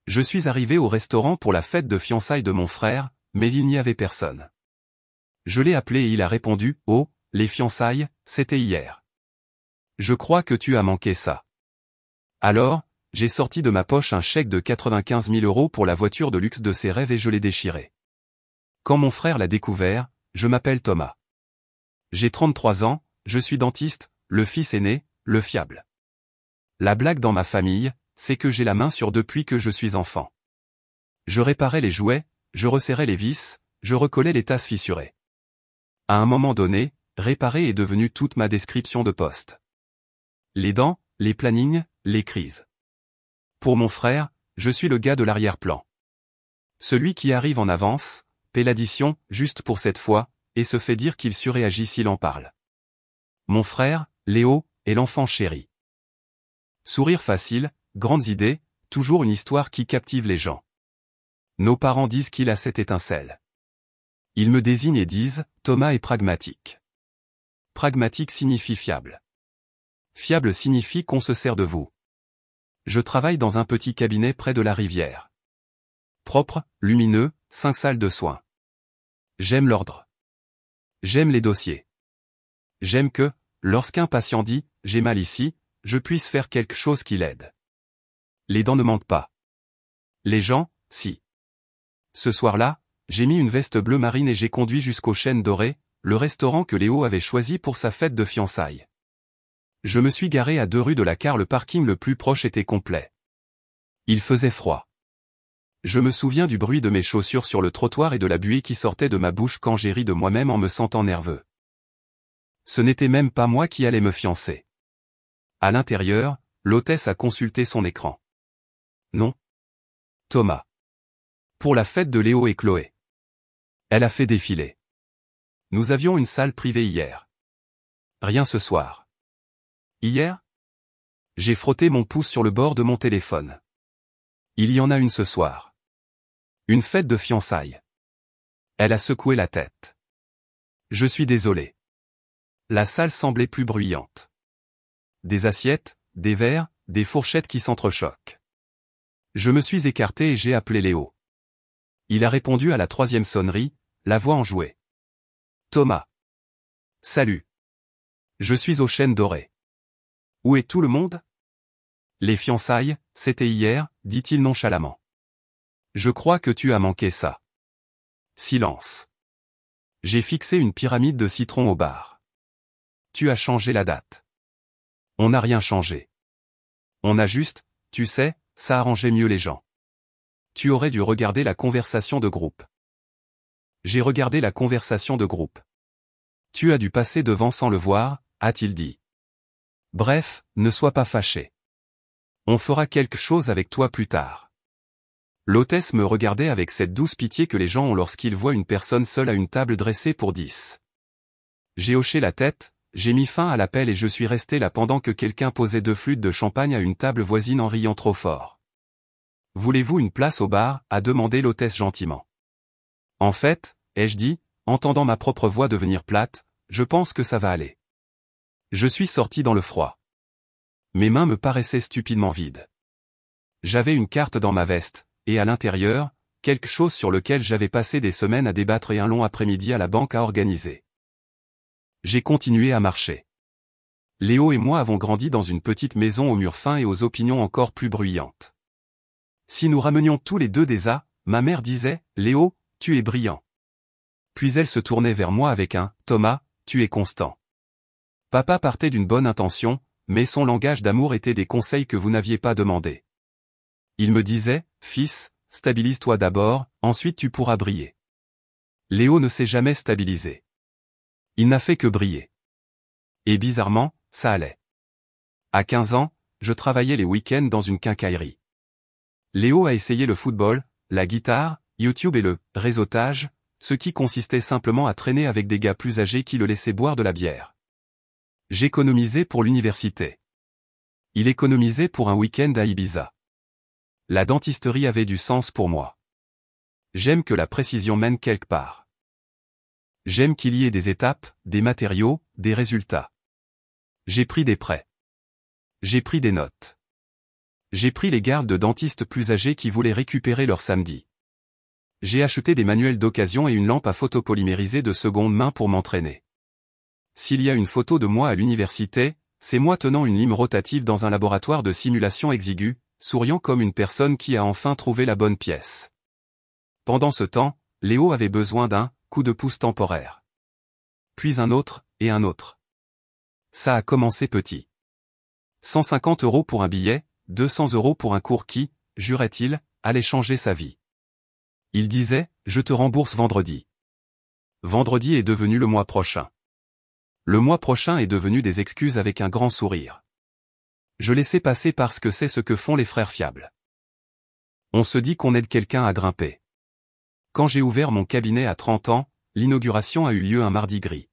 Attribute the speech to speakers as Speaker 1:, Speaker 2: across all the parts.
Speaker 1: Je suis arrivé au restaurant pour la fête de fiançailles de mon frère, mais il n'y avait personne. Je l'ai appelé et il a répondu « Oh, les fiançailles, c'était hier. Je crois que tu as manqué ça. » Alors, j'ai sorti de ma poche un chèque de 95 000 € pour la voiture de luxe de ses rêves et je l'ai déchiré. Quand mon frère l'a découvert, je m'appelle Thomas. J'ai 33 ans, je suis dentiste, le fils aîné, le fiable. La blague dans ma famille, c'est que j'ai la main sur depuis que je suis enfant. Je réparais les jouets, je resserrais les vis, je recollais les tasses fissurées. À un moment donné, réparer est devenu toute ma description de poste. Les dents, les plannings, les crises. Pour mon frère, je suis le gars de l'arrière-plan. Celui qui arrive en avance, paie l'addition, juste pour cette fois, et se fait dire qu'il surréagit s'il en parle. Mon frère, Léo, est l'enfant chéri. Sourire facile, grandes idées, toujours une histoire qui captive les gens. Nos parents disent qu'il a cette étincelle. Ils me désignent et disent, Thomas est pragmatique. Pragmatique signifie fiable. Fiable signifie qu'on se sert de vous. Je travaille dans un petit cabinet près de la rivière. Propre, lumineux, 5 salles de soins. J'aime l'ordre. J'aime les dossiers. J'aime que, lorsqu'un patient dit « j'ai mal ici », je puisse faire quelque chose qui l'aide. Les dents ne mentent pas. Les gens, si. Ce soir-là, j'ai mis une veste bleu marine et j'ai conduit jusqu'au Chêne Doré, le restaurant que Léo avait choisi pour sa fête de fiançailles. Je me suis garé à 2 rues de là car le parking le plus proche était complet. Il faisait froid. Je me souviens du bruit de mes chaussures sur le trottoir et de la buée qui sortait de ma bouche quand j'ai ri de moi-même en me sentant nerveux. Ce n'était même pas moi qui allais me fiancer. À l'intérieur, l'hôtesse a consulté son écran. Non. Thomas. Pour la fête de Léo et Chloé. Elle a fait défiler. Nous avions une salle privée hier. Rien ce soir. Hier? J'ai frotté mon pouce sur le bord de mon téléphone. Il y en a une ce soir. Une fête de fiançailles. Elle a secoué la tête. Je suis désolé. La salle semblait plus bruyante. Des assiettes, des verres, des fourchettes qui s'entrechoquent. Je me suis écarté et j'ai appelé Léo. Il a répondu à la 3e sonnerie, la voix enjouée. Thomas. Salut. Je suis au Chêne Doré. Où est tout le monde? Les fiançailles, c'était hier, dit-il nonchalamment. Je crois que tu as manqué ça. Silence. J'ai fixé une pyramide de citron au bar. Tu as changé la date. On n'a rien changé. On a juste, tu sais, ça arrangeait mieux les gens. Tu aurais dû regarder la conversation de groupe. J'ai regardé la conversation de groupe. Tu as dû passer devant sans le voir, a-t-il dit. Bref, ne sois pas fâché. On fera quelque chose avec toi plus tard. L'hôtesse me regardait avec cette douce pitié que les gens ont lorsqu'ils voient une personne seule à une table dressée pour 10. J'ai hoché la tête, j'ai mis fin à l'appel et je suis resté là pendant que quelqu'un posait 2 flûtes de champagne à une table voisine en riant trop fort. Voulez-vous une place au bar, a demandé l'hôtesse gentiment. En fait, ai-je dit, entendant ma propre voix devenir plate, je pense que ça va aller. Je suis sorti dans le froid. Mes mains me paraissaient stupidement vides. J'avais une carte dans ma veste, et à l'intérieur, quelque chose sur lequel j'avais passé des semaines à débattre et un long après-midi à la banque à organiser. J'ai continué à marcher. Léo et moi avons grandi dans une petite maison aux murs fins et aux opinions encore plus bruyantes. Si nous ramenions tous les deux des A, ma mère disait, « Léo, tu es brillant. » Puis elle se tournait vers moi avec un « Thomas, tu es constant. » Papa partait d'une bonne intention, mais son langage d'amour était des conseils que vous n'aviez pas demandés. Il me disait, « Fils, stabilise-toi d'abord, ensuite tu pourras briller. » Léo ne s'est jamais stabilisé. Il n'a fait que briller. Et bizarrement, ça allait. À 15 ans, je travaillais les week-ends dans une quincaillerie. Léo a essayé le football, la guitare, YouTube et le réseautage, ce qui consistait simplement à traîner avec des gars plus âgés qui le laissaient boire de la bière. J'économisais pour l'université. Il économisait pour un week-end à Ibiza. La dentisterie avait du sens pour moi. J'aime que la précision mène quelque part. J'aime qu'il y ait des étapes, des matériaux, des résultats. J'ai pris des prêts. J'ai pris des notes. J'ai pris les gardes de dentistes plus âgés qui voulaient récupérer leur samedi. J'ai acheté des manuels d'occasion et une lampe à photopolymériser de seconde main pour m'entraîner. S'il y a une photo de moi à l'université, c'est moi tenant une lime rotative dans un laboratoire de simulation exiguë, souriant comme une personne qui a enfin trouvé la bonne pièce. Pendant ce temps, Léo avait besoin d'un coup de pouce temporaire. Puis un autre, et un autre. Ça a commencé petit. 150 € pour un billet, 200 € pour un cours qui, jurait-il, allait changer sa vie. Il disait, je te rembourse vendredi. Vendredi est devenu le mois prochain. Le mois prochain est devenu des excuses avec un grand sourire. Je laissais passer parce que c'est ce que font les frères fiables. On se dit qu'on aide quelqu'un à grimper. Quand j'ai ouvert mon cabinet à 30 ans, l'inauguration a eu lieu un mardi gris.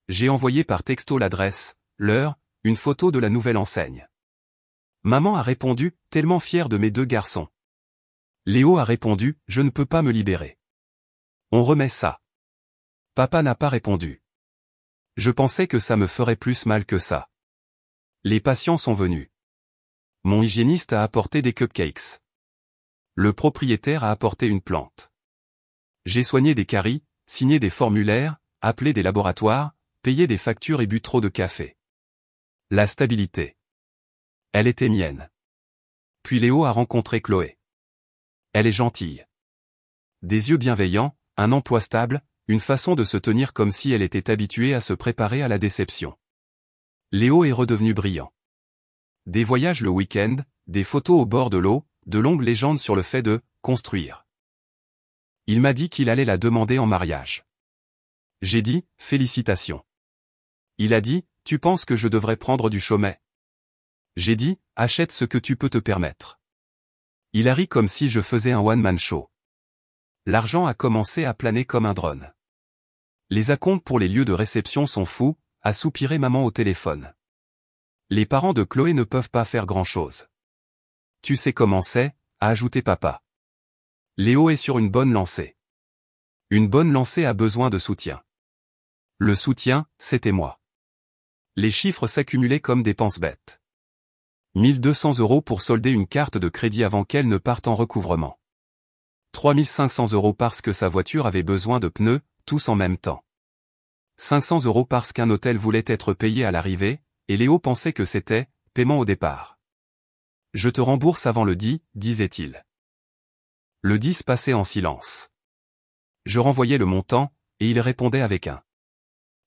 Speaker 1: J'ai envoyé par texto l'adresse, l'heure, une photo de la nouvelle enseigne. Maman a répondu, tellement fière de mes deux garçons. Léo a répondu, je ne peux pas me libérer. On remet ça. Papa n'a pas répondu. Je pensais que ça me ferait plus mal que ça. Les patients sont venus. Mon hygiéniste a apporté des cupcakes. Le propriétaire a apporté une plante. J'ai soigné des caries, signé des formulaires, appelé des laboratoires, payé des factures et bu trop de café. La stabilité. Elle était mienne. Puis Léo a rencontré Chloé. Elle est gentille. Des yeux bienveillants, un emploi stable, une façon de se tenir comme si elle était habituée à se préparer à la déception. Léo est redevenu brillant. Des voyages le week-end, des photos au bord de l'eau, de longues légendes sur le fait de construire. Il m'a dit qu'il allait la demander en mariage. J'ai dit, félicitations. Il a dit, tu penses que je devrais prendre du chômage? J'ai dit, achète ce que tu peux te permettre. Il a ri comme si je faisais un one-man show. L'argent a commencé à planer comme un drone. Les acomptes pour les lieux de réception sont fous, a soupiré maman au téléphone. Les parents de Chloé ne peuvent pas faire grand-chose. Tu sais comment c'est, a ajouté papa. Léo est sur une bonne lancée. Une bonne lancée a besoin de soutien. Le soutien, c'était moi. Les chiffres s'accumulaient comme dépenses bêtes. 1200 € pour solder une carte de crédit avant qu'elle ne parte en recouvrement. 3500 € parce que sa voiture avait besoin de pneus, tous en même temps. 500 € parce qu'un hôtel voulait être payé à l'arrivée, et Léo pensait que c'était paiement au départ. Je te rembourse avant le 10, disait-il. Le 10 passait en silence. Je renvoyais le montant, et il répondait avec un.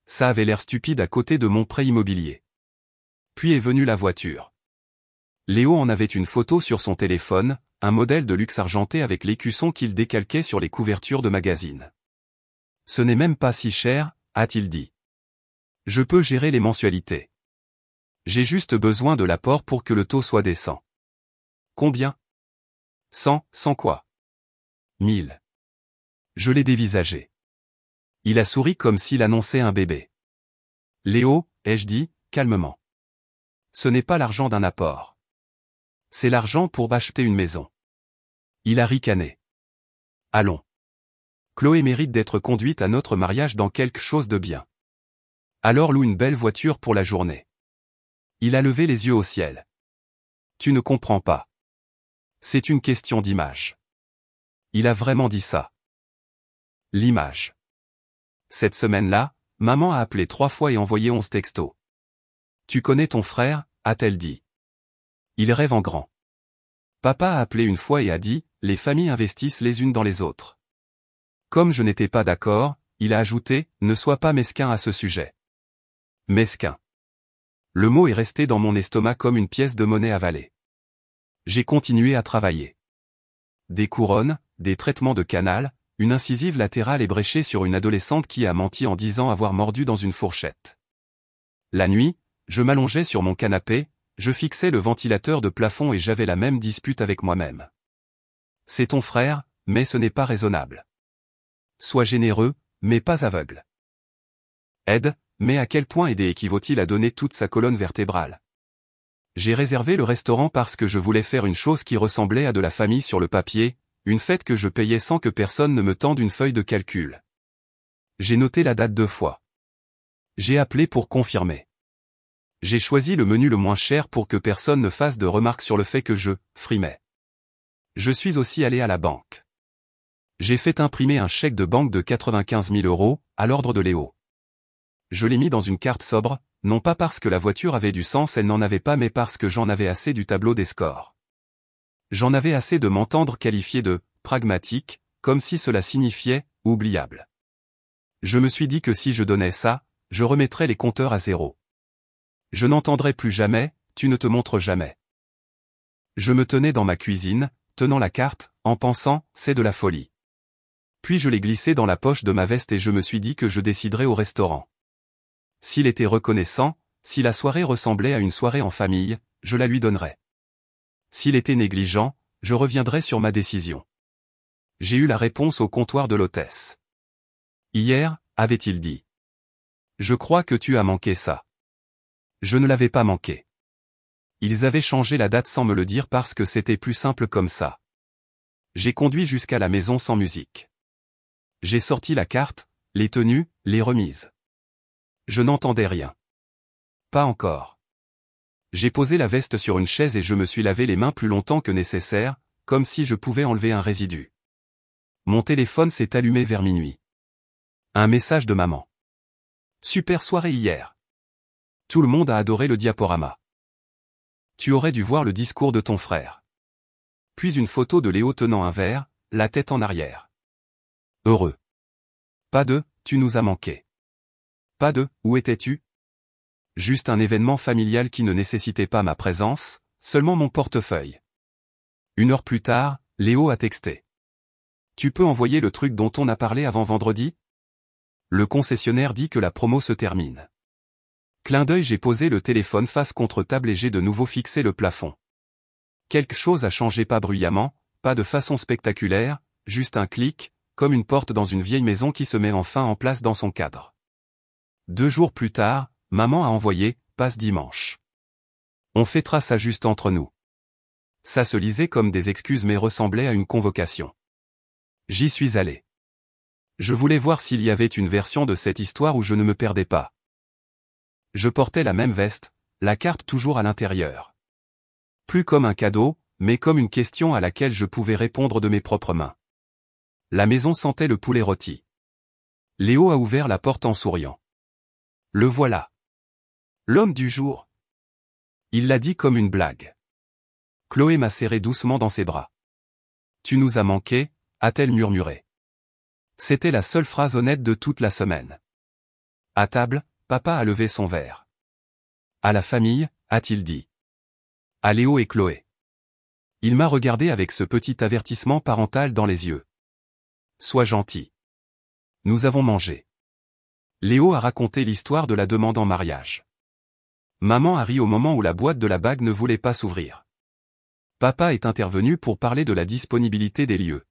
Speaker 1: Ça avait l'air stupide à côté de mon prêt immobilier. Puis est venue la voiture. Léo en avait une photo sur son téléphone, un modèle de luxe argenté avec l'écusson qu'il décalquait sur les couvertures de magazines. Ce n'est même pas si cher, a-t-il dit. Je peux gérer les mensualités. J'ai juste besoin de l'apport pour que le taux soit décent. Combien? 100 quoi? 1000. Je l'ai dévisagé. Il a souri comme s'il annonçait un bébé. Léo, ai-je dit, calmement. Ce n'est pas l'argent d'un apport. C'est l'argent pour acheter une maison. Il a ricané. Allons. Chloé mérite d'être conduite à notre mariage dans quelque chose de bien. Alors loue une belle voiture pour la journée. Il a levé les yeux au ciel. Tu ne comprends pas. C'est une question d'image. Il a vraiment dit ça. L'image. Cette semaine-là, maman a appelé 3 fois et envoyé 11 textos. Tu connais ton frère, a-t-elle dit. Il rêve en grand. Papa a appelé une fois et a dit, les familles investissent les unes dans les autres. Comme je n'étais pas d'accord, il a ajouté, ne sois pas mesquin à ce sujet. Mesquin. Le mot est resté dans mon estomac comme une pièce de monnaie avalée. J'ai continué à travailler. Des couronnes, des traitements de canal, une incisive latérale ébréchée sur une adolescente qui a menti en disant avoir mordu dans une fourchette. La nuit, je m'allongeais sur mon canapé, je fixais le ventilateur de plafond et j'avais la même dispute avec moi-même. C'est ton frère, mais ce n'est pas raisonnable. Sois généreux, mais pas aveugle. Aide, mais à quel point aider équivaut-il à donner toute sa colonne vertébrale? J'ai réservé le restaurant parce que je voulais faire une chose qui ressemblait à de la famille sur le papier, une fête que je payais sans que personne ne me tende une feuille de calcul. J'ai noté la date 2 fois. J'ai appelé pour confirmer. J'ai choisi le menu le moins cher pour que personne ne fasse de remarques sur le fait que je frimais. Je suis aussi allé à la banque. J'ai fait imprimer un chèque de banque de 95 000 €, à l'ordre de Léo. Je l'ai mis dans une carte sobre, non pas parce que la voiture avait du sens, elle n'en avait pas, mais parce que j'en avais assez du tableau des scores. J'en avais assez de m'entendre qualifier de pragmatique, comme si cela signifiait oubliable. Je me suis dit que si je donnais ça, je remettrais les compteurs à zéro. Je n'entendrai plus jamais, tu ne te montres jamais. Je me tenais dans ma cuisine, tenant la carte, en pensant, c'est de la folie. Puis je l'ai glissé dans la poche de ma veste et je me suis dit que je déciderais au restaurant. S'il était reconnaissant, si la soirée ressemblait à une soirée en famille, je la lui donnerais. S'il était négligent, je reviendrais sur ma décision. J'ai eu la réponse au comptoir de l'hôtesse. Hier, avait-il dit. Je crois que tu as manqué ça. Je ne l'avais pas manqué. Ils avaient changé la date sans me le dire parce que c'était plus simple comme ça. J'ai conduit jusqu'à la maison sans musique. J'ai sorti la carte, les tenues, les remises. Je n'entendais rien. Pas encore. J'ai posé la veste sur une chaise et je me suis lavé les mains plus longtemps que nécessaire, comme si je pouvais enlever un résidu. Mon téléphone s'est allumé vers minuit. Un message de maman. Super soirée hier. Tout le monde a adoré le diaporama. Tu aurais dû voir le discours de ton frère. Puis une photo de Léo tenant un verre, la tête en arrière. Heureux. Pas de « tu nous as manqué ». Pas de « où étais-tu ». Juste un événement familial qui ne nécessitait pas ma présence, seulement mon portefeuille. 1 heure plus tard, Léo a texté. Tu peux envoyer le truc dont on a parlé avant vendredi ? Le concessionnaire dit que la promo se termine. Clin d'œil, j'ai posé le téléphone face contre table et j'ai de nouveau fixé le plafond. Quelque chose a changé, pas bruyamment, pas de façon spectaculaire, juste un clic, comme une porte dans une vieille maison qui se met enfin en place dans son cadre. 2 jours plus tard, maman a envoyé « passe dimanche ». On fêtera ça juste entre nous. Ça se lisait comme des excuses mais ressemblait à une convocation. J'y suis allé. Je voulais voir s'il y avait une version de cette histoire où je ne me perdais pas. Je portais la même veste, la carte toujours à l'intérieur. Plus comme un cadeau, mais comme une question à laquelle je pouvais répondre de mes propres mains. La maison sentait le poulet rôti. Léo a ouvert la porte en souriant. Le voilà. L'homme du jour. Il l'a dit comme une blague. Chloé m'a serré doucement dans ses bras. Tu nous as manqué, a-t-elle murmuré. C'était la seule phrase honnête de toute la semaine. À table, papa a levé son verre. À la famille, a-t-il dit. À Léo et Chloé. Il m'a regardé avec ce petit avertissement parental dans les yeux. Sois gentil. Nous avons mangé. Léo a raconté l'histoire de la demande en mariage. Maman a ri au moment où la boîte de la bague ne voulait pas s'ouvrir. Papa est intervenu pour parler de la disponibilité des lieux.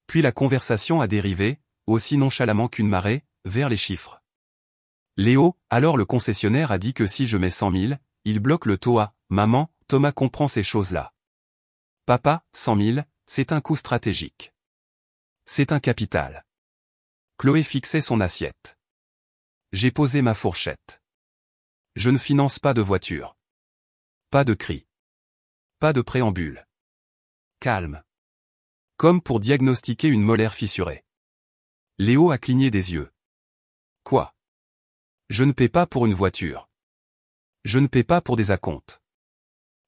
Speaker 1: Puis la conversation a dérivé, aussi nonchalamment qu'une marée, vers les chiffres. Léo, alors le concessionnaire, a dit que si je mets 100 000, il bloque le taux à « Maman, Thomas comprend ces choses-là. » Papa, 100 000, c'est un coût stratégique. C'est un capital. Chloé fixait son assiette. J'ai posé ma fourchette. Je ne finance pas de voiture. Pas de cris. Pas de préambule. Calme. Comme pour diagnostiquer une molaire fissurée. Léo a cligné des yeux. Quoi ? Je ne paie pas pour une voiture. Je ne paie pas pour des acomptes.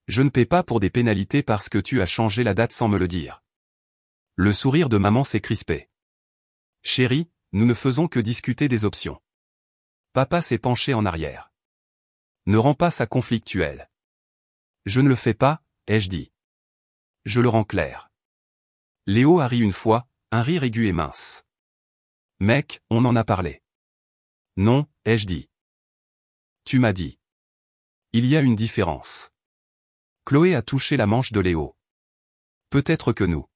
Speaker 1: Je ne paie pas pour des pénalités parce que tu as changé la date sans me le dire. Le sourire de maman s'est crispé. Chérie, nous ne faisons que discuter des options. Papa s'est penché en arrière. Ne rends pas ça conflictuel. Je ne le fais pas, ai-je dit. Je le rends clair. Léo a ri une fois, un rire aigu et mince. Mec, on en a parlé. Non, ai-je dit. Tu m'as dit. Il y a une différence. Chloé a touché la manche de Léo. Peut-être que nous.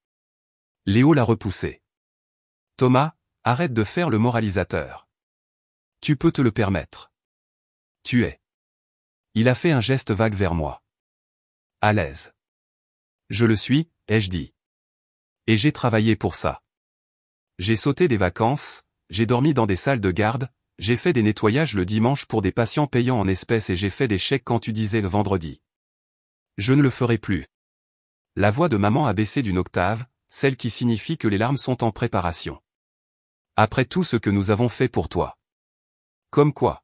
Speaker 1: Léo l'a repoussé. Thomas, arrête de faire le moralisateur. Tu peux te le permettre. Tu es. Il a fait un geste vague vers moi. À l'aise. Je le suis, ai-je dit. Et j'ai travaillé pour ça. J'ai sauté des vacances, j'ai dormi dans des salles de garde, j'ai fait des nettoyages le dimanche pour des patients payants en espèces et j'ai fait des chèques quand tu disais le vendredi. Je ne le ferai plus. La voix de maman a baissé d'une octave, celle qui signifie que les larmes sont en préparation. Après tout ce que nous avons fait pour toi. Comme quoi?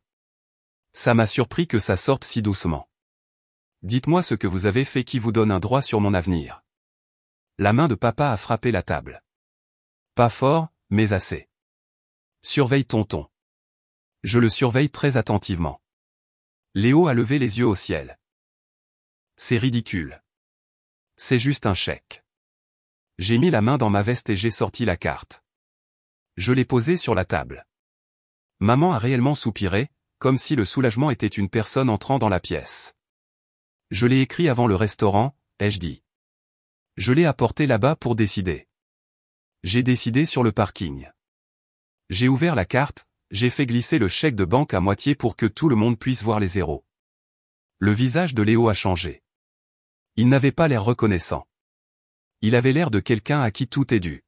Speaker 1: Ça m'a surpris que ça sorte si doucement. Dites-moi ce que vous avez fait qui vous donne un droit sur mon avenir. La main de papa a frappé la table. Pas fort, mais assez. Surveille tonton. Je le surveille très attentivement. Léo a levé les yeux au ciel. C'est ridicule. C'est juste un chèque. J'ai mis la main dans ma veste et j'ai sorti la carte. Je l'ai posée sur la table. Maman a réellement soupiré, comme si le soulagement était une personne entrant dans la pièce. Je l'ai écrit avant le restaurant, ai-je dit. Je l'ai apporté là-bas pour décider. J'ai décidé sur le parking. J'ai ouvert la carte, j'ai fait glisser le chèque de banque à moitié pour que tout le monde puisse voir les zéros. Le visage de Léo a changé. Il n'avait pas l'air reconnaissant. Il avait l'air de quelqu'un à qui tout est dû.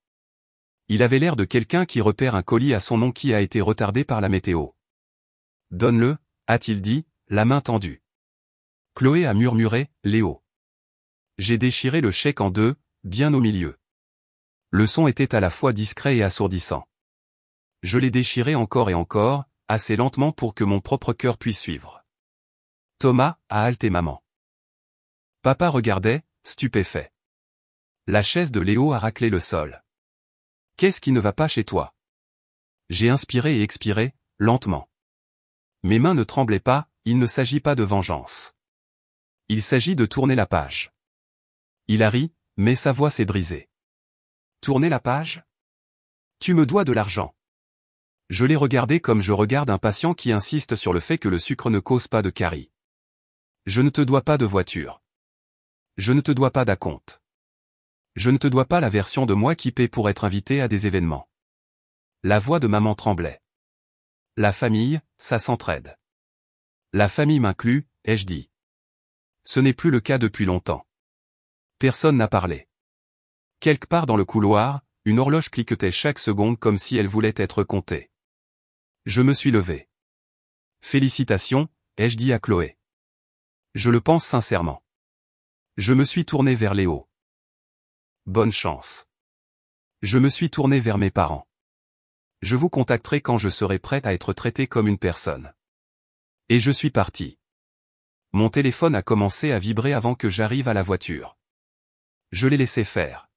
Speaker 1: Il avait l'air de quelqu'un qui repère un colis à son nom qui a été retardé par la météo. Donne-le, a-t-il dit, la main tendue. Chloé a murmuré, Léo. J'ai déchiré le chèque en deux, bien au milieu. Le son était à la fois discret et assourdissant. Je l'ai déchiré encore et encore, assez lentement pour que mon propre cœur puisse suivre. Thomas, a haleté maman. Papa regardait, stupéfait. La chaise de Léo a raclé le sol. Qu'est-ce qui ne va pas chez toi? J'ai inspiré et expiré, lentement. Mes mains ne tremblaient pas, il ne s'agit pas de vengeance. Il s'agit de tourner la page. Il a ri, mais sa voix s'est brisée. Tourner la page? Tu me dois de l'argent. Je l'ai regardé comme je regarde un patient qui insiste sur le fait que le sucre ne cause pas de carie. Je ne te dois pas de voiture. Je ne te dois pas d'acompte. Je ne te dois pas la version de moi qui paie pour être invité à des événements. La voix de maman tremblait. La famille, ça s'entraide. La famille m'inclut, ai-je dit. Ce n'est plus le cas depuis longtemps. Personne n'a parlé. Quelque part dans le couloir, une horloge cliquetait chaque seconde comme si elle voulait être comptée. Je me suis levé. Félicitations, ai-je dit à Chloé. Je le pense sincèrement. Je me suis tourné vers Léo. Bonne chance. Je me suis tourné vers mes parents. Je vous contacterai quand je serai prêt à être traité comme une personne. Et je suis parti. Mon téléphone a commencé à vibrer avant que j'arrive à la voiture. Je l'ai laissé faire.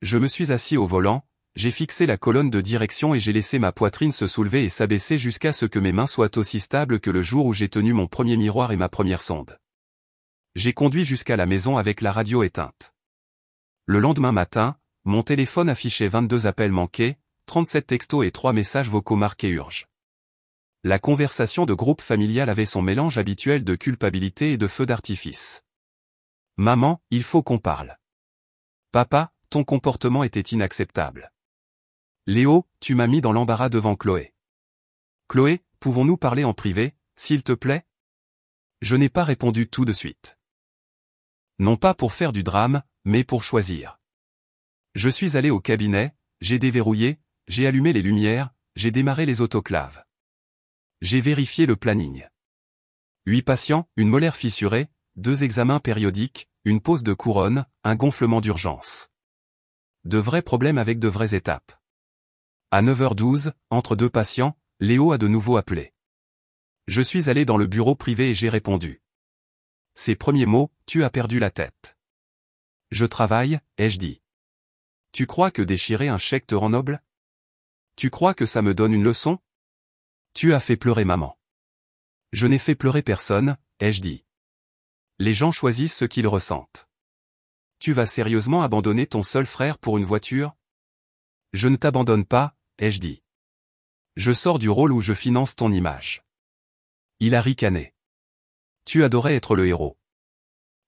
Speaker 1: Je me suis assis au volant, j'ai fixé la colonne de direction et j'ai laissé ma poitrine se soulever et s'abaisser jusqu'à ce que mes mains soient aussi stables que le jour où j'ai tenu mon premier miroir et ma première sonde. J'ai conduit jusqu'à la maison avec la radio éteinte. Le lendemain matin, mon téléphone affichait 22 appels manqués, 37 textos et 3 messages vocaux marqués urge. La conversation de groupe familial avait son mélange habituel de culpabilité et de feu d'artifice. Maman, il faut qu'on parle. Papa, ton comportement était inacceptable. Léo, tu m'as mis dans l'embarras devant Chloé. Chloé, pouvons-nous parler en privé, s'il te plaît? Je n'ai pas répondu tout de suite. Non pas pour faire du drame, mais pour choisir. Je suis allé au cabinet, j'ai déverrouillé, j'ai allumé les lumières, j'ai démarré les autoclaves. J'ai vérifié le planning. 8 patients, une molaire fissurée, 2 examens périodiques, une pose de couronne, un gonflement d'urgence. De vrais problèmes avec de vraies étapes. À 9h12, entre 2 patients, Léo a de nouveau appelé. Je suis allé dans le bureau privé et j'ai répondu. Ses premiers mots, tu as perdu la tête. Je travaille, ai-je dit. Tu crois que déchirer un chèque te rend noble? Tu crois que ça me donne une leçon? Tu as fait pleurer maman. Je n'ai fait pleurer personne, ai-je dit. Les gens choisissent ce qu'ils ressentent. Tu vas sérieusement abandonner ton seul frère pour une voiture? Je ne t'abandonne pas, ai-je dit. Je sors du rôle où je finance ton image. Il a ricané. Tu adorais être le héros.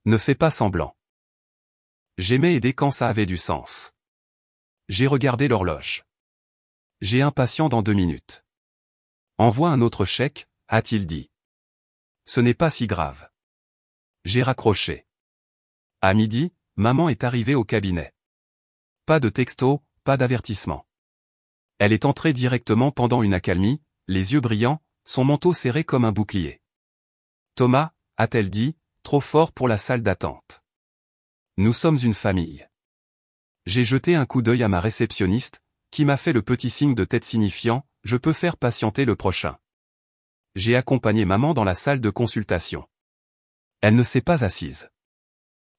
Speaker 1: Ne fais pas semblant. J'aimais aider quand ça avait du sens. J'ai regardé l'horloge. J'ai un patient dans 2 minutes. Envoie un autre chèque, a-t-il dit. Ce n'est pas si grave. J'ai raccroché. À midi, maman est arrivée au cabinet. Pas de texto, pas d'avertissement. Elle est entrée directement pendant une accalmie, les yeux brillants, son manteau serré comme un bouclier. Thomas, a-t-elle dit, trop fort pour la salle d'attente. Nous sommes une famille. J'ai jeté un coup d'œil à ma réceptionniste, qui m'a fait le petit signe de tête signifiant, je peux faire patienter le prochain. J'ai accompagné maman dans la salle de consultation. Elle ne s'est pas assise.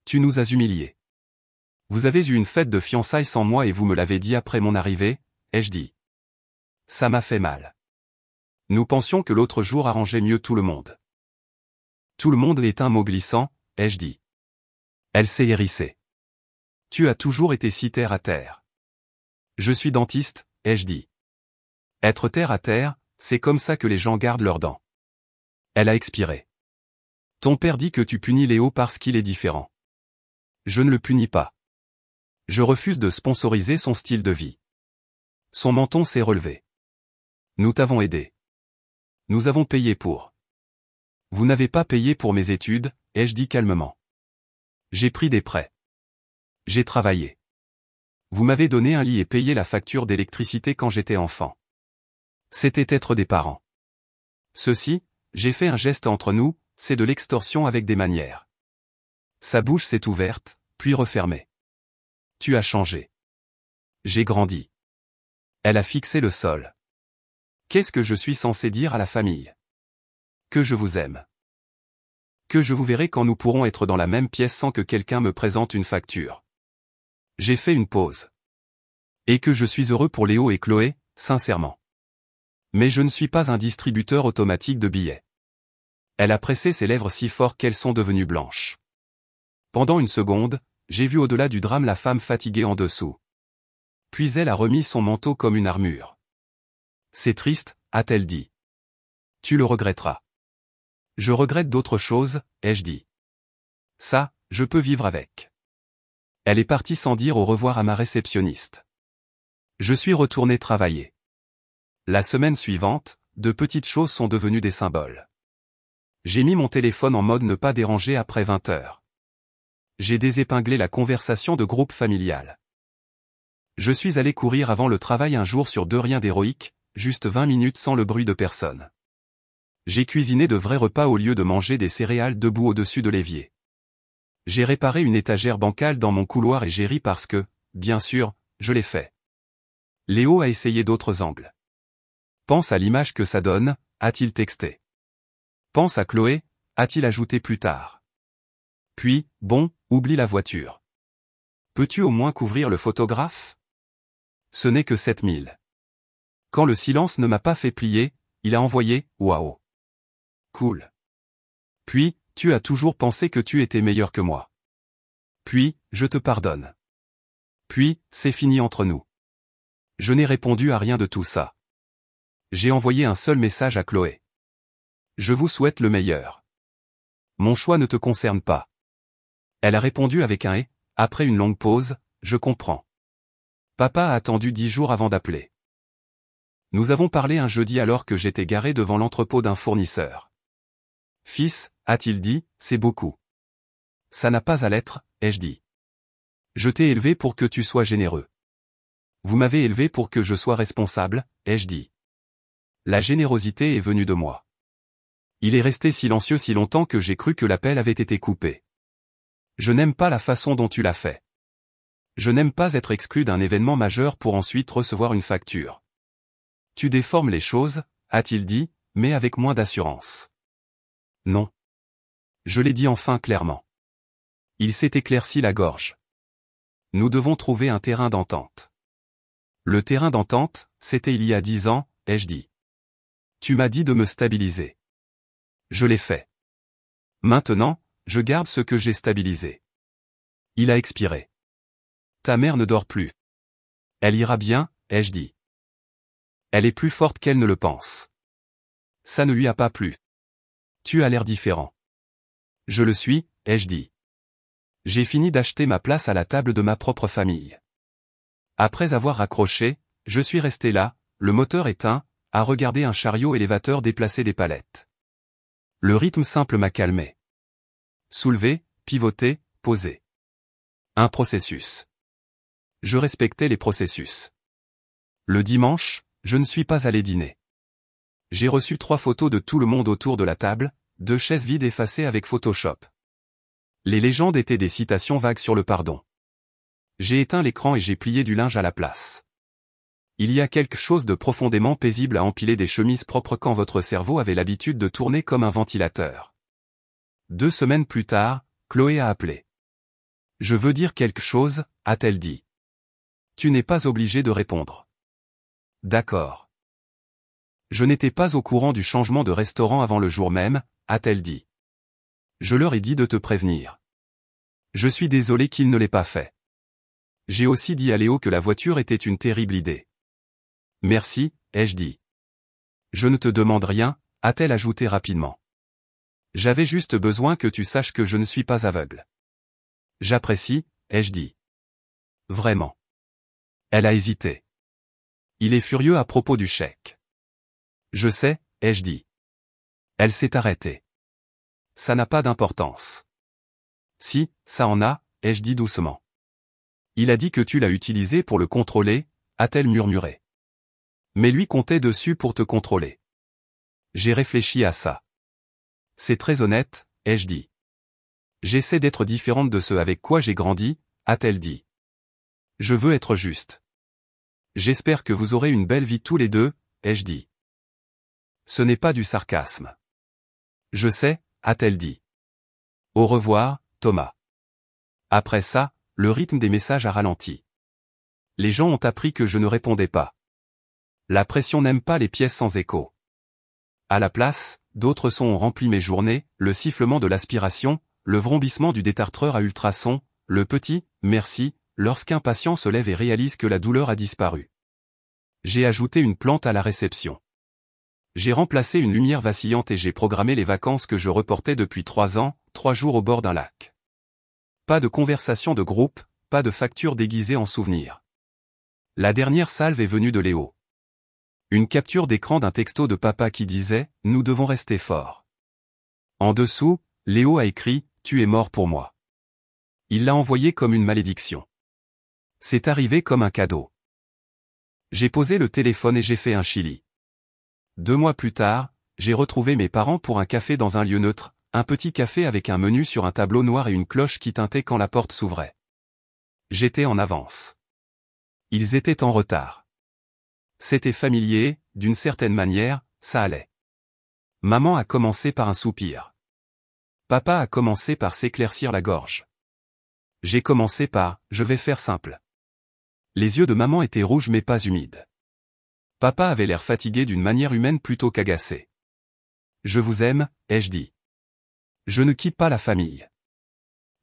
Speaker 1: Tu nous as humiliés. Vous avez eu une fête de fiançailles sans moi et vous me l'avez dit après mon arrivée, ai-je dit. Ça m'a fait mal. Nous pensions que l'autre jour arrangeait mieux tout le monde. Tout le monde est un mot glissant, ai-je dit. Elle s'est hérissée. Tu as toujours été si terre à terre. Je suis dentiste, ai-je dit. Être terre à terre, c'est comme ça que les gens gardent leurs dents. Elle a expiré. Ton père dit que tu punis Léo parce qu'il est différent. Je ne le punis pas. Je refuse de sponsoriser son style de vie. Son menton s'est relevé. Nous t'avons aidé. Nous avons payé pour. Vous n'avez pas payé pour mes études, ai-je dit calmement. J'ai pris des prêts. J'ai travaillé. Vous m'avez donné un lit et payé la facture d'électricité quand j'étais enfant. C'était être des parents. Ceci, j'ai fait un geste entre nous, c'est de l'extorsion avec des manières. Sa bouche s'est ouverte, puis refermée. Tu as changé. J'ai grandi. Elle a fixé le sol. Qu'est-ce que je suis censé dire à la famille? Que je vous aime. Que je vous verrai quand nous pourrons être dans la même pièce sans que quelqu'un me présente une facture. J'ai fait une pause. Et que je suis heureux pour Léo et Chloé, sincèrement. Mais je ne suis pas un distributeur automatique de billets. Elle a pressé ses lèvres si fort qu'elles sont devenues blanches. Pendant une seconde, j'ai vu au-delà du drame la femme fatiguée en dessous. Puis elle a remis son manteau comme une armure. C'est triste, a-t-elle dit. Tu le regretteras. Je regrette d'autres choses, ai-je dit. Ça, je peux vivre avec. Elle est partie sans dire au revoir à ma réceptionniste. Je suis retourné travailler. La semaine suivante, de petites choses sont devenues des symboles. J'ai mis mon téléphone en mode ne pas déranger après 20 heures. J'ai désépinglé la conversation de groupe familial. Je suis allé courir avant le travail un jour sur 2, rien d'héroïque, juste 20 minutes sans le bruit de personne. J'ai cuisiné de vrais repas au lieu de manger des céréales debout au-dessus de l'évier. J'ai réparé une étagère bancale dans mon couloir et j'ai ri parce que, bien sûr, je l'ai fait. Léo a essayé d'autres angles. Pense à l'image que ça donne, a-t-il texté. Pense à Chloé, a-t-il ajouté plus tard. Puis, bon, oublie la voiture. Peux-tu au moins couvrir le photographe? Ce n'est que 7000. Quand le silence ne m'a pas fait plier, il a envoyé « Waouh. Cool. » Puis, tu as toujours pensé que tu étais meilleur que moi. Puis, je te pardonne. Puis, c'est fini entre nous. Je n'ai répondu à rien de tout ça. J'ai envoyé un seul message à Chloé. Je vous souhaite le meilleur. Mon choix ne te concerne pas. Elle a répondu avec un « et », après une longue pause, je comprends. Papa a attendu 10 jours avant d'appeler. Nous avons parlé un jeudi alors que j'étais garé devant l'entrepôt d'un fournisseur. Fils, a-t-il dit, c'est beaucoup. Ça n'a pas à l'être, ai-je dit. Je t'ai élevé pour que tu sois généreux. Vous m'avez élevé pour que je sois responsable, ai-je dit. La générosité est venue de moi. Il est resté silencieux si longtemps que j'ai cru que l'appel avait été coupé. Je n'aime pas la façon dont tu l'as fait. Je n'aime pas être exclu d'un événement majeur pour ensuite recevoir une facture. Tu déformes les choses, a-t-il dit, mais avec moins d'assurance. Non. Je l'ai dit enfin clairement. Il s'est éclairci la gorge. Nous devons trouver un terrain d'entente. Le terrain d'entente, c'était il y a 10 ans, ai-je dit. Tu m'as dit de me stabiliser. Je l'ai fait. Maintenant, je garde ce que j'ai stabilisé. Il a expiré. Ta mère ne dort plus. Elle ira bien, ai-je dit. Elle est plus forte qu'elle ne le pense. Ça ne lui a pas plu. Tu as l'air différent. Je le suis, ai-je dit. J'ai fini d'acheter ma place à la table de ma propre famille. Après avoir raccroché, je suis resté là, le moteur éteint, à regarder un chariot élévateur déplacer des palettes. Le rythme simple m'a calmé. Soulever, pivoter, poser. Un processus. Je respectais les processus. Le dimanche, je ne suis pas allé dîner. J'ai reçu 3 photos de tout le monde autour de la table, 2 chaises vides effacées avec Photoshop. Les légendes étaient des citations vagues sur le pardon. J'ai éteint l'écran et j'ai plié du linge à la place. Il y a quelque chose de profondément paisible à empiler des chemises propres quand votre cerveau avait l'habitude de tourner comme un ventilateur. 2 semaines plus tard, Chloé a appelé. Je veux dire quelque chose, a-t-elle dit. Tu n'es pas obligé de répondre. D'accord. Je n'étais pas au courant du changement de restaurant avant le jour même, a-t-elle dit. Je leur ai dit de te prévenir. Je suis désolé qu'il ne l'ait pas fait. J'ai aussi dit à Léo que la voiture était une terrible idée. Merci, ai-je dit. Je ne te demande rien, a-t-elle ajouté rapidement. J'avais juste besoin que tu saches que je ne suis pas aveugle. J'apprécie, ai-je dit. Vraiment. Elle a hésité. Il est furieux à propos du chèque. Je sais, ai-je dit. Elle s'est arrêtée. Ça n'a pas d'importance. Si, ça en a, ai-je dit doucement. Il a dit que tu l'as utilisé pour le contrôler, a-t-elle murmuré. Mais lui comptait dessus pour te contrôler. J'ai réfléchi à ça. C'est très honnête, ai-je dit. J'essaie d'être différente de ce avec quoi j'ai grandi, a-t-elle dit. Je veux être juste. J'espère que vous aurez une belle vie tous les deux, ai-je dit. Ce n'est pas du sarcasme. Je sais, a-t-elle dit. Au revoir, Thomas. Après ça, le rythme des messages a ralenti. Les gens ont appris que je ne répondais pas. La pression n'aime pas les pièces sans écho. À la place, d'autres sons ont rempli mes journées, le sifflement de l'aspiration, le vrombissement du détartreur à ultrasons, le petit « merci » lorsqu'un patient se lève et réalise que la douleur a disparu. J'ai ajouté une plante à la réception. J'ai remplacé une lumière vacillante et j'ai programmé les vacances que je reportais depuis 3 ans, 3 jours au bord d'un lac. Pas de conversation de groupe, pas de facture déguisée en souvenir. La dernière salve est venue de Léo. Une capture d'écran d'un texto de papa qui disait « Nous devons rester forts ». En dessous, Léo a écrit « Tu es mort pour moi ». Il l'a envoyé comme une malédiction. C'est arrivé comme un cadeau. J'ai posé le téléphone et j'ai fait un chili. 2 mois plus tard, j'ai retrouvé mes parents pour un café dans un lieu neutre, un petit café avec un menu sur un tableau noir et une cloche qui tintait quand la porte s'ouvrait. J'étais en avance. Ils étaient en retard. C'était familier, d'une certaine manière, ça allait. Maman a commencé par un soupir. Papa a commencé par s'éclaircir la gorge. J'ai commencé par « je vais faire simple ». Les yeux de maman étaient rouges mais pas humides. Papa avait l'air fatigué d'une manière humaine plutôt qu'agacé. « Je vous aime », ai-je dit. Je ne quitte pas la famille.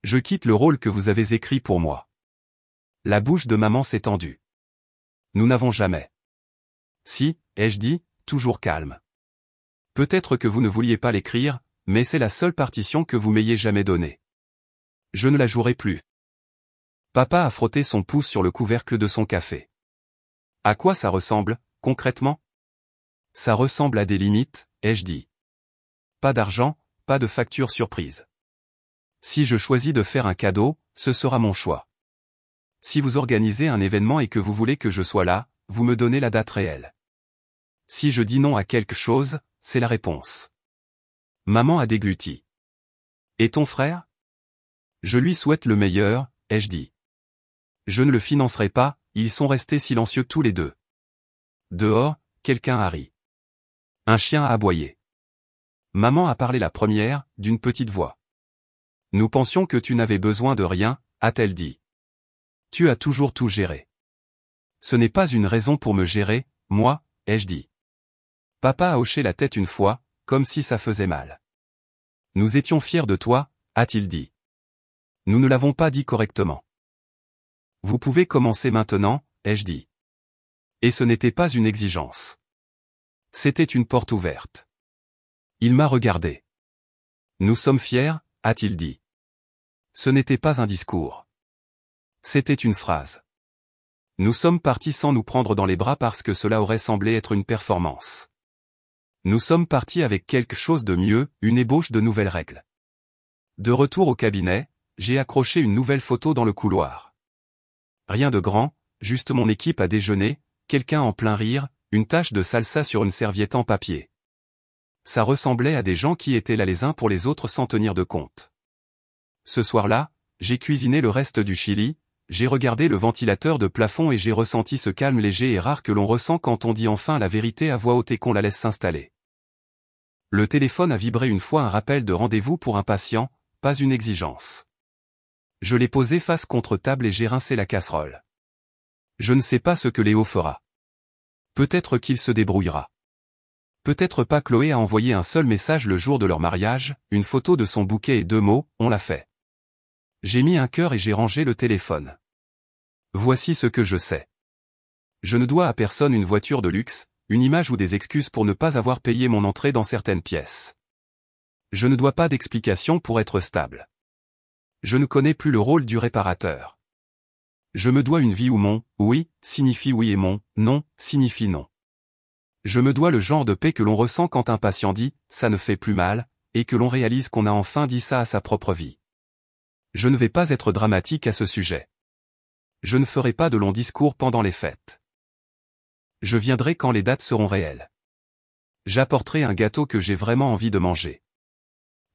Speaker 1: Je quitte le rôle que vous avez écrit pour moi. La bouche de maman s'est tendue. Nous n'avons jamais. Si, ai-je dit, toujours calme. Peut-être que vous ne vouliez pas l'écrire, mais c'est la seule partition que vous m'ayez jamais donnée. Je ne la jouerai plus. Papa a frotté son pouce sur le couvercle de son café. À quoi ça ressemble, concrètement? Ça ressemble à des limites, ai-je dit. Pas d'argent, pas de facture surprise. Si je choisis de faire un cadeau, ce sera mon choix. Si vous organisez un événement et que vous voulez que je sois là, vous me donnez la date réelle. Si je dis non à quelque chose, c'est la réponse. Maman a dégluti. Et ton frère? Je lui souhaite le meilleur, ai-je dit. Je ne le financerai pas, ils sont restés silencieux tous les deux. Dehors, quelqu'un a ri. Un chien a aboyé. Maman a parlé la première, d'une petite voix. Nous pensions que tu n'avais besoin de rien, a-t-elle dit. Tu as toujours tout géré. Ce n'est pas une raison pour me gérer, moi, ai-je dit. Papa a hoché la tête une fois, comme si ça faisait mal. Nous étions fiers de toi, a-t-il dit. Nous ne l'avons pas dit correctement. Vous pouvez commencer maintenant, ai-je dit. Et ce n'était pas une exigence. C'était une porte ouverte. Il m'a regardé. Nous sommes fiers, a-t-il dit. Ce n'était pas un discours. C'était une phrase. Nous sommes partis sans nous prendre dans les bras parce que cela aurait semblé être une performance. Nous sommes partis avec quelque chose de mieux, une ébauche de nouvelles règles. De retour au cabinet, j'ai accroché une nouvelle photo dans le couloir. Rien de grand, juste mon équipe à déjeuner, quelqu'un en plein rire, une tache de salsa sur une serviette en papier. Ça ressemblait à des gens qui étaient là les uns pour les autres sans tenir de compte. Ce soir-là, j'ai cuisiné le reste du chili, j'ai regardé le ventilateur de plafond et j'ai ressenti ce calme léger et rare que l'on ressent quand on dit enfin la vérité à voix haute et qu'on la laisse s'installer. Le téléphone a vibré une fois, un rappel de rendez-vous pour un patient, pas une exigence. Je l'ai posé face contre table et j'ai rincé la casserole. Je ne sais pas ce que Léo fera. Peut-être qu'il se débrouillera. Peut-être pas. Chloé a envoyé un seul message le jour de leur mariage, une photo de son bouquet et 2 mots, on l'a fait. J'ai mis un cœur et j'ai rangé le téléphone. Voici ce que je sais. Je ne dois à personne une voiture de luxe, une image ou des excuses pour ne pas avoir payé mon entrée dans certaines pièces. Je ne dois pas d'explication pour être stable. Je ne connais plus le rôle du réparateur. Je me dois une vie où mon « oui » signifie oui et mon « non » signifie non. Je me dois le genre de paix que l'on ressent quand un patient dit « ça ne fait plus mal » et que l'on réalise qu'on a enfin dit ça à sa propre vie. Je ne vais pas être dramatique à ce sujet. Je ne ferai pas de longs discours pendant les fêtes. Je viendrai quand les dates seront réelles. J'apporterai un gâteau que j'ai vraiment envie de manger.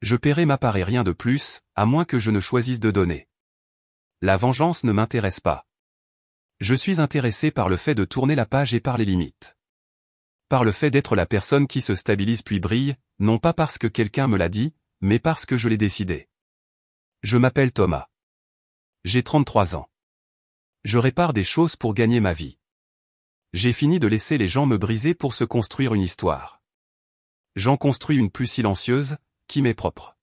Speaker 1: Je paierai ma part et rien de plus, à moins que je ne choisisse de donner. La vengeance ne m'intéresse pas. Je suis intéressé par le fait de tourner la page et par les limites. Par le fait d'être la personne qui se stabilise puis brille, non pas parce que quelqu'un me l'a dit, mais parce que je l'ai décidé. Je m'appelle Thomas. J'ai 33 ans. Je répare des choses pour gagner ma vie. J'ai fini de laisser les gens me briser pour se construire une histoire. J'en construis une plus silencieuse, qui m'est propre.